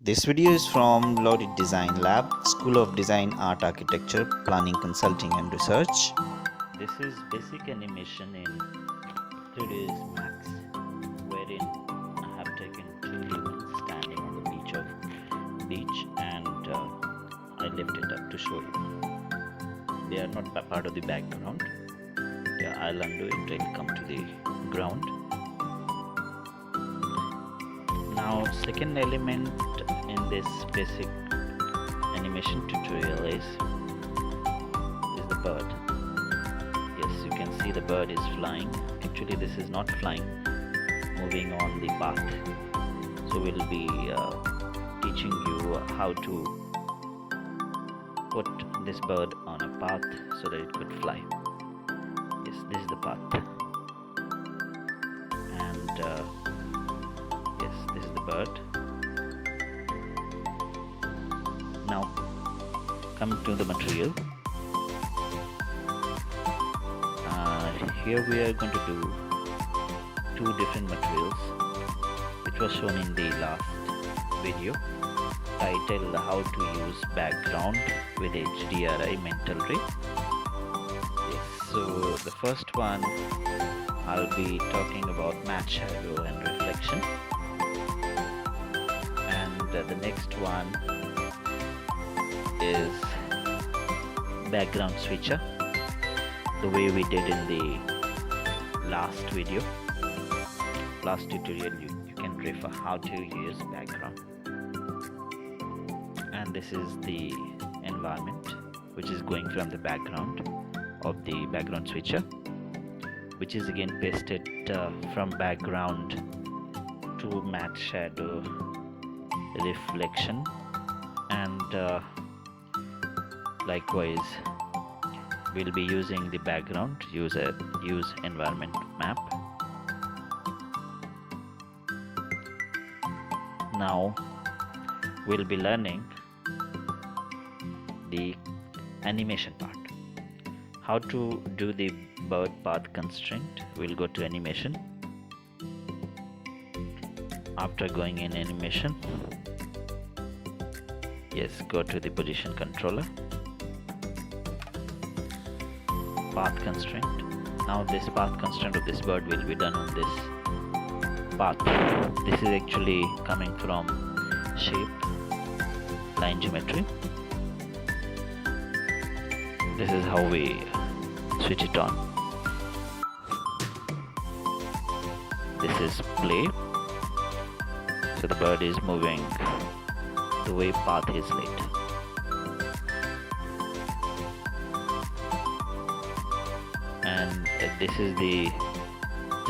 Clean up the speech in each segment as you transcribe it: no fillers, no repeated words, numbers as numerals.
This video is from LaureateDesignLab, School of Design, Art, Architecture, Planning, Consulting and Research. This is basic animation in 3ds Max, wherein I have taken two humans standing on the beach and I lift it up to show you. They are not part of the background. Yeah, I'll undo it, they'll come to the ground. Now, second element in this basic animation tutorial is the bird. Yes, you can see the bird is flying. Actually, this is not flying, moving on the path. So we'll be teaching you how to put this bird on a path so that it could fly. Yes, this is the path. And yes, this is the bird. Now come to the material. Here we are going to do two different materials which was shown in the last video, titled how to use background with HDRI mental ray. Yes, so the first one I'll be talking about matte shadow and reflection, and the next one is background switcher, the way we did in the last video, last tutorial. You can refer how to use background. And this is the environment which is going from the background of the background switcher, which is again pasted from background to matte shadow, reflection, and likewise we'll be using the background to use environment map. Now we'll be learning the animation part, how to do the bird path constraint. We'll go to animation. After going in animation, yes, go to the position controller, path constraint. Now this path constraint of this bird will be done on this path. This is actually coming from shape, line geometry. This is how we switch it on. This is play. So the bird is moving the way path is laid. And this is the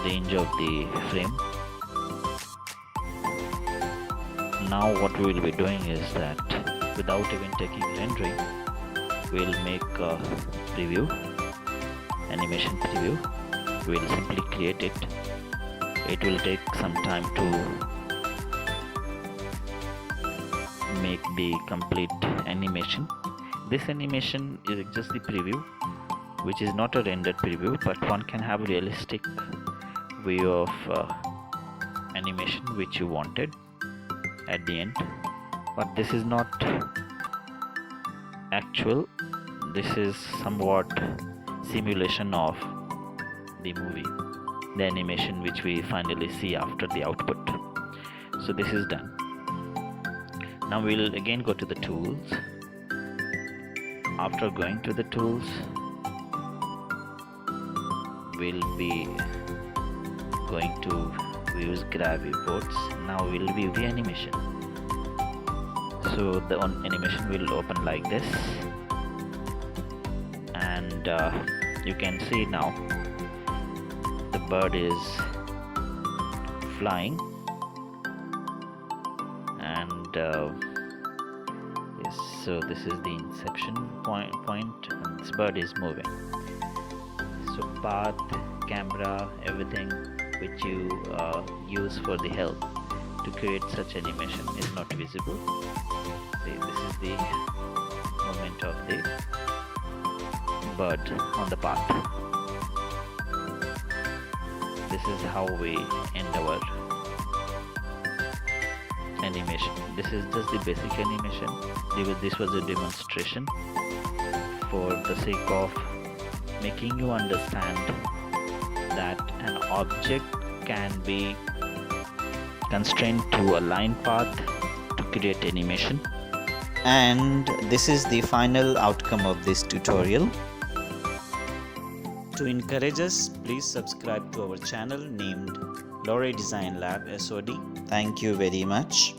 range of the frame. Now what we will be doing is that without even taking rendering, we'll make a preview, animation preview. We'll simply create it. It will take some time to make the complete animation. This animation is just the preview, which is not a rendered preview, but one can have a realistic way of animation which you wanted at the end. But this is not actual. This is somewhat simulation of the movie, the animation which we finally see after the output. So this is done. Now we'll again go to the tools. After going to the tools, we'll be going to use grab viewports. Now we'll view the animation. So the animation will open like this, and you can see now the bird is flying, and yes, so this is the inception point and this bird is moving. So path, camera, everything which you use for the help to create such animation is not visible. See, this is the movement of the bird on the path. This is how we end our animation. This is just the basic animation. This was a demonstration for the sake of making you understand that an object can be constrained to a line path to create animation. And this is the final outcome of this tutorial. To encourage us, please subscribe to our channel named LaureateDesignLab SOD. Thank you very much.